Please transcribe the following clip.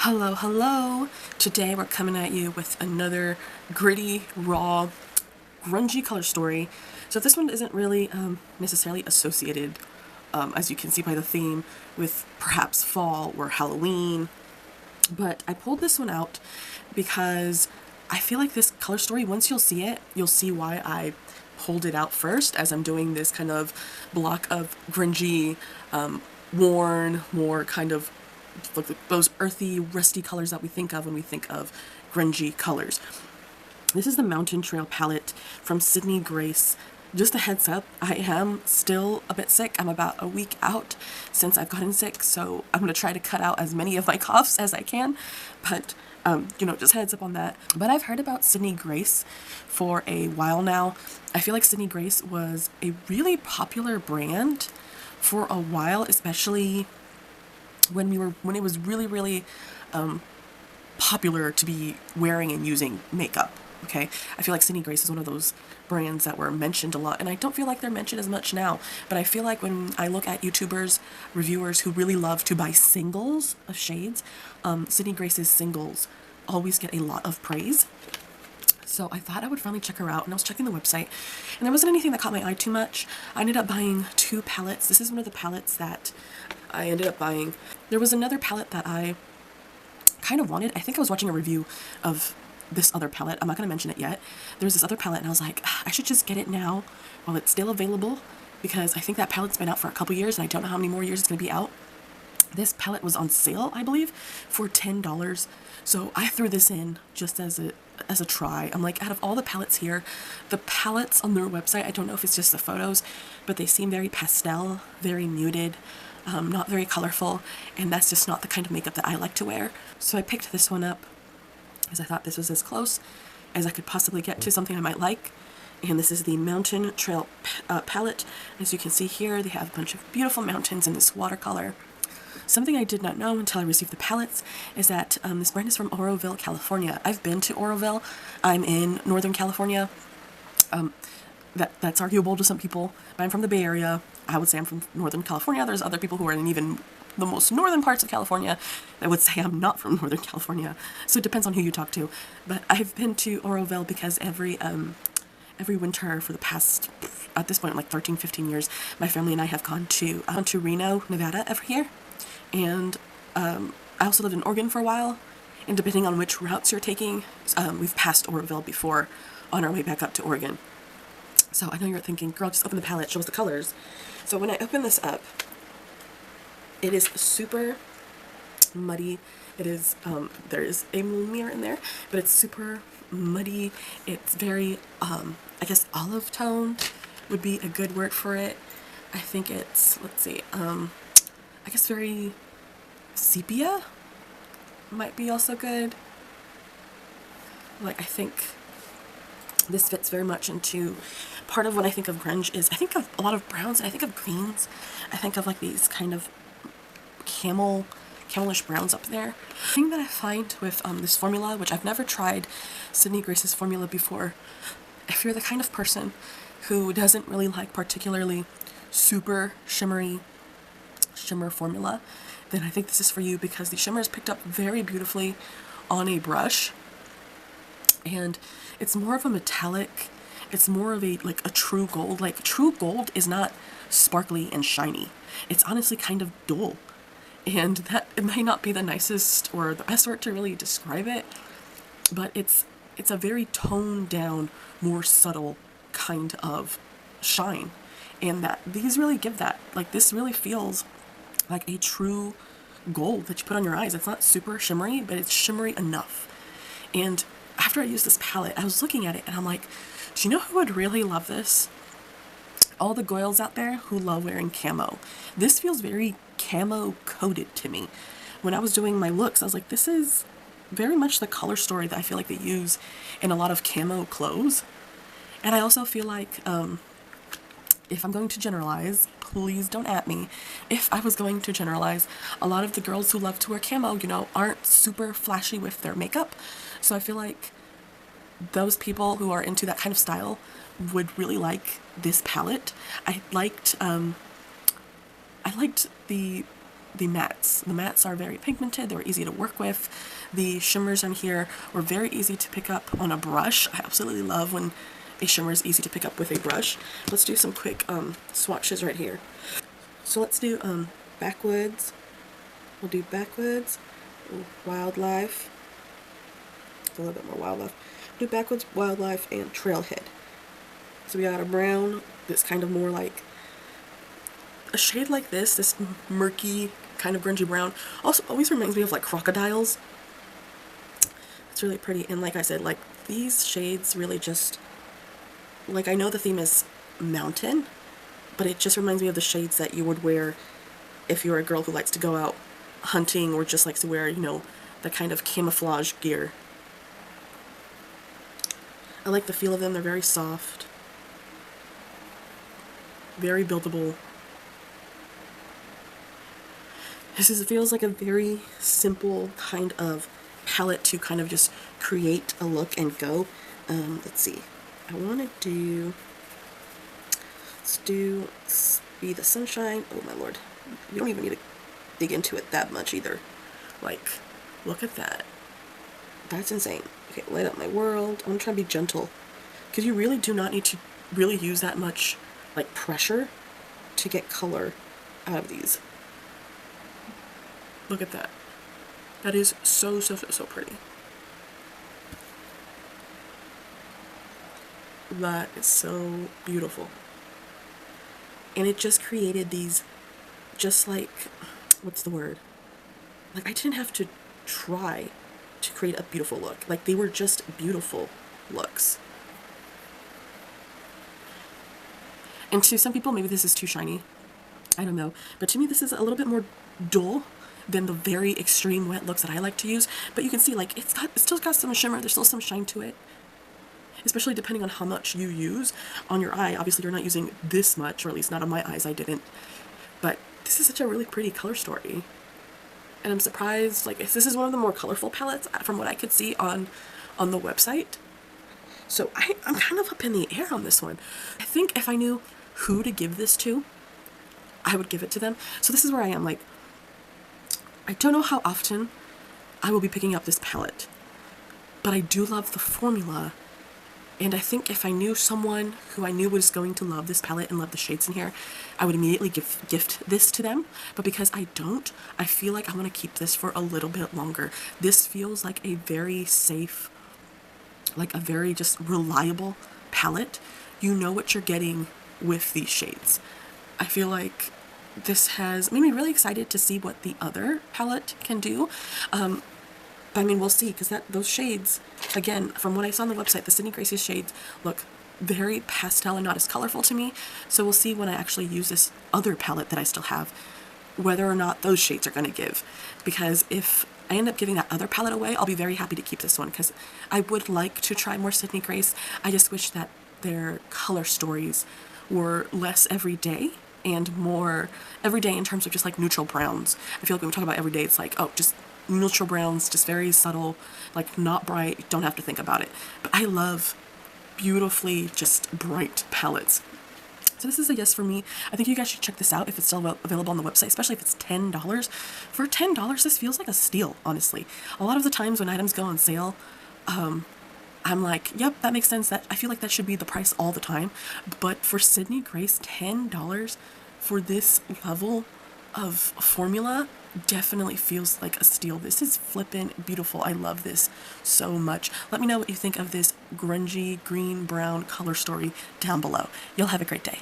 Hello, hello! Today we're coming at you with another gritty, raw, grungy color story. So this one isn't really necessarily associated, as you can see by the theme, with perhaps fall or Halloween. But I pulled this one out because I feel like this color story, once you'll see it, you'll see why I pulled it out first, as I'm doing this kind of block of grungy, worn, more kind of like those earthy, rusty colors that we think of when we think of grungy colors. This is the Mountain Trail palette from Sydney Grace. Just a heads up, I am still a bit sick. I'm about a week out since I've gotten sick, so I'm going to try to cut out as many of my coughs as I can, but just heads up on that. But I've heard about Sydney Grace for a while now. I feel like Sydney Grace was a really popular brand for a while, especially when it was really popular to be wearing and using makeup. Okay, I feel like Sydney Grace is one of those brands that were mentioned a lot, and I don't feel like they're mentioned as much now, but I feel like when I look at YouTubers, reviewers who really love to buy singles of shades, Sydney Grace's singles always get a lot of praise. So I thought I would finally check her out, and I was checking the website, and there wasn't anything that caught my eye too much. I ended up buying 2 palettes. This is one of the palettes that I ended up buying. There was another palette that I kind of wanted. I think I was watching a review of this other palette. I'm not going to mention it yet. There was this other palette, and I was like, I should just get it now while it's still available, because I think that palette's been out for a couple years, and I don't know how many more years it's going to be out. This palette was on sale, I believe, for $10. So I threw this in just as a try. I'm like, out of all the palettes here, the palettes on their website, I don't know if it's just the photos, but they seem very pastel, very muted, not very colorful, and that's just not the kind of makeup that I like to wear. So I picked this one up because I thought this was as close as I could possibly get to something I might like. And this is the Mountain Trail palette. As you can see here, they have a bunch of beautiful mountains in this watercolor. Something I did not know until I received the palettes is that this brand is from Oroville, California. I've been to Oroville. I'm in Northern California. That's arguable to some people, but I'm from the Bay Area. I would say I'm from Northern California. There's other people who are in even the most northern parts of California that would say I'm not from Northern California. So it depends on who you talk to. But I've been to Oroville because every winter for the past, at this point, like 13, 15 years, my family and I have gone to Reno, Nevada every year. And I also lived in Oregon for a while, and depending on which routes you're taking, we've passed Oroville before on our way back up to Oregon. So I know you're thinking, girl, just open the palette, show us the colors. So when I open this up, it is super muddy. It is, there is a mirror in there, but it's super muddy. It's very, I guess olive tone would be a good word for it. I think it's, let's see, I guess very sepia might be also good. Like, I think this fits very much into part of when I think of grunge is I think of a lot of browns, and I think of greens. I think of like these kind of camelish browns up there. The thing that I find with this formula, which I've never tried Sydney Grace's formula before, if you're the kind of person who doesn't really like particularly super shimmer formula, then I think this is for you, because the shimmer is picked up very beautifully on a brush, and it's more of a metallic, it's more of a true gold. Like, true gold is not sparkly and shiny. It's honestly kind of dull, and that it may not be the nicest or the best word to really describe it, but it's a very toned down, more subtle kind of shine, and that these really give that. Like, this really feels like a true gold that you put on your eyes. It's not super shimmery, but it's shimmery enough. And after I used this palette, I was looking at it and I'm like, do you know who would really love this? All the girls out there who love wearing camo. This feels very camo coded to me. When I was doing my looks, I was like, this is very much the color story that I feel like they use in a lot of camo clothes. And I also feel like, if I'm going to generalize, please don't at me. If I was going to generalize, a lot of the girls who love to wear camo, aren't super flashy with their makeup. So I feel like those people who are into that kind of style would really like this palette. I liked the the mattes. The mattes are very pigmented, they were easy to work with. The shimmers on here were very easy to pick up on a brush. I absolutely love when a shimmer is easy to pick up with a brush. Let's do some quick swatches right here. So let's do backwoods. We'll do backwoods, wildlife, a little bit more wildlife. We'll do backwoods, wildlife, and trailhead. So we got a brown that's kind of more like a shade like this murky kind of grungy brown. Also always reminds me of like crocodiles. It's really pretty, and like I said, like these shades really just, like, I know the theme is mountain, but it just reminds me of the shades that you would wear if you're a girl who likes to go out hunting or just likes to wear, you know, the kind of camouflage gear. I like the feel of them. They're very soft, very buildable. It feels like a very simple kind of palette to kind of just create a look and go. Let's see. I want to do, let's do Be the Sunshine. Oh my lord. You don't even need to dig into it that much either. Like, look at that. That's insane. Okay, Light Up My World. I'm trying to be gentle, because you really do not need to really use that much like pressure to get color out of these. Look at that. That is so pretty. That is so beautiful. And it just created these, just like, what's the word? Like, I didn't have to try to create a beautiful look. Like, they were just beautiful looks. And to some people, maybe this is too shiny. I don't know. But to me, this is a little bit more dull than the very extreme wet looks that I like to use. But you can see, like, it's still got some shimmer. There's still some shine to it. Especially depending on how much you use on your eye. Obviously, you're not using this much, or at least not on my eyes, I didn't. But this is such a really pretty color story. And I'm surprised, like, this is one of the more colorful palettes from what I could see on the website. So I'm kind of up in the air on this one. I think if I knew who to give this to, I would give it to them. So this is where I am, like, I don't know how often I will be picking up this palette, but I do love the formula. And I think if I knew someone who I knew was going to love this palette and love the shades in here, I would immediately gift this to them. But because I don't, I feel like I want to keep this for a little bit longer. This feels like a very safe, like a very just reliable palette. You know what you're getting with these shades. I feel like this has made me really excited to see what the other palette can do. I mean, we'll see, because those shades, again, from what I saw on the website, the Sydney Grace's shades look very pastel and not as colorful to me. So we'll see when I actually use this other palette that I still have, whether or not those shades are going to give. Because if I end up giving that other palette away, I'll be very happy to keep this one, because I would like to try more Sydney Grace. I just wish that their color stories were less everyday and more everyday in terms of just like neutral browns. I feel like when we talk about everyday, it's like, oh, just neutral browns, just very subtle, like not bright, don't have to think about it. But I love beautifully just bright palettes. So this is a yes for me. I think you guys should check this out if it's still available on the website, especially if it's $10. For $10, this feels like a steal, honestly. A lot of the times when items go on sale, I'm like, yep, that makes sense. That I feel like that should be the price all the time. But for Sydney Grace, $10 for this level of formula definitely feels like a steal. This is flippin' beautiful. I love this so much. Let me know what you think of this grungy green brown color story down below. You'll have a great day.